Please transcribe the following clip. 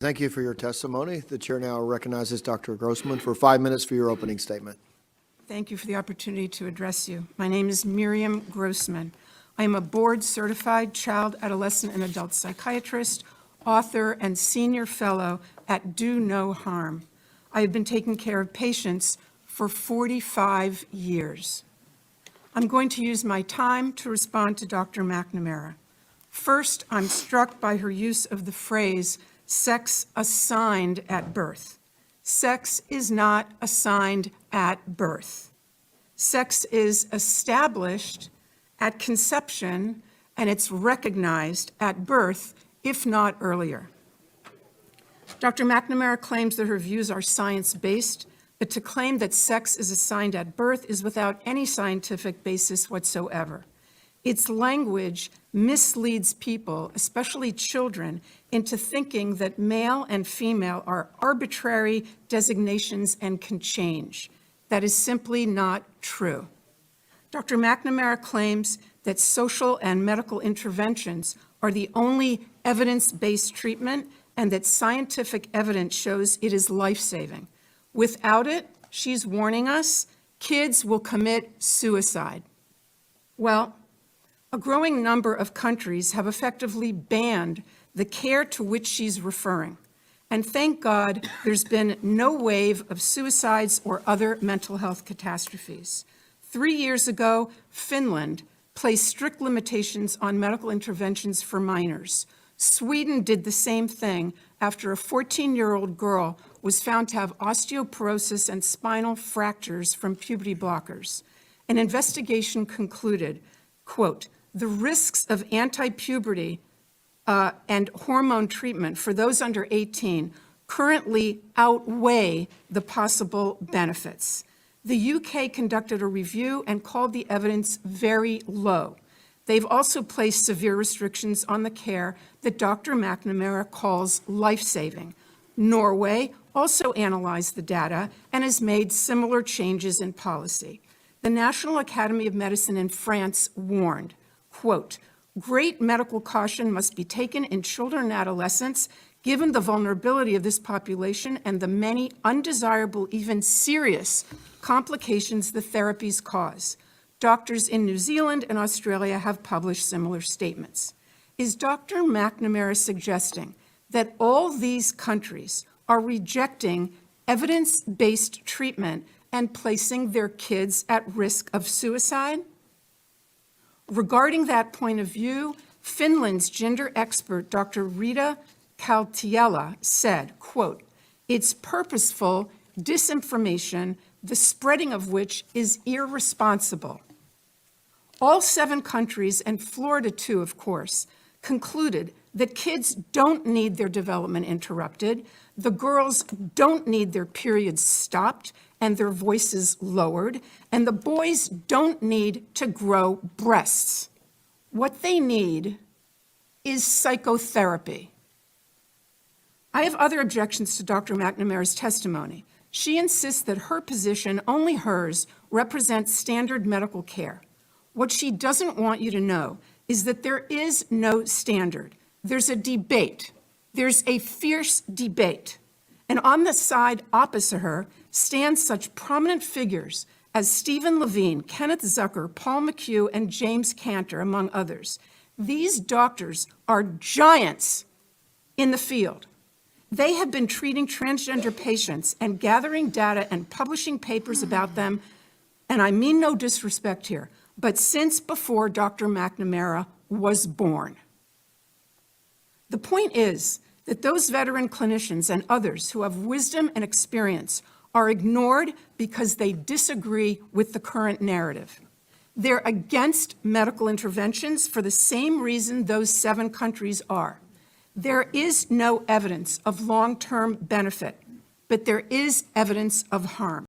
Thank you for your testimony. The chair now recognizes Dr. Grossman for 5 minutes for your opening statement. Thank you for the opportunity to address you. My name is Miriam Grossman. I am a board-certified child, adolescent, and adult psychiatrist, author, and senior fellow at Do No Harm. I have been taking care of patients for 45 years. I'm going to use my time to respond to Dr. McNamara. First, I'm struck by her use of the phrase, sex assigned at birth. Sex is not assigned at birth. Sex is established at conception, and it's recognized at birth, if not earlier. Dr. McNamara claims that her views are science-based, but to claim that sex is assigned at birth is without any scientific basis whatsoever. Its language misleads people, especially children, into thinking that male and female are arbitrary designations and can change. That is simply not true. Dr. McNamara claims that social and medical interventions are the only evidence-based treatment and that scientific evidence shows it is life-saving. Without it, she's warning us, kids will commit suicide. Well, a growing number of countries have effectively banned the care to which she's referring. And thank God there's been no wave of suicides or other mental health catastrophes. 3 years ago, Finland placed strict limitations on medical interventions for minors. Sweden did the same thing after a 14-year-old girl was found to have osteoporosis and spinal fractures from puberty blockers. An investigation concluded, quote, the risks of anti-puberty and hormone treatment for those under 18 currently outweigh the possible benefits. The UK conducted a review and called the evidence very low. They've also placed severe restrictions on the care that Dr. McNamara calls life-saving. Norway also analyzed the data and has made similar changes in policy. The National Academy of Medicine in France warned, quote, great medical caution must be taken in children and adolescents given the vulnerability of this population and the many undesirable, even serious complications the therapies cause. Doctors in New Zealand and Australia have published similar statements. Is Dr. McNamara suggesting that all these countries are rejecting evidence-based treatment and placing their kids at risk of suicide? Regarding that point of view, Finland's gender expert, Dr. Rita Kaltiela, said, quote, it's purposeful disinformation, the spreading of which is irresponsible. All 7 countries, and Florida too, of course, concluded that kids don't need their development interrupted, the girls don't need their periods stopped and their voices lowered, and the boys don't need to grow breasts. What they need is psychotherapy. I have other objections to Dr. McNamara's testimony. She insists that her position, only hers, represents standard medical care. What she doesn't want you to know is that there is no standard. There's a debate. There's a fierce debate. And on the side opposite her stand such prominent figures as Stephen Levine, Kenneth Zucker, Paul McHugh, and James Cantor, among others. These doctors are giants in the field. They have been treating transgender patients and gathering data and publishing papers about them, and I mean no disrespect here, but since before Dr. McNamara was born. The point is that those veteran clinicians and others who have wisdom and experience are ignored because they disagree with the current narrative. They're against medical interventions for the same reason those 7 countries are. There is no evidence of long-term benefit, but there is evidence of harm.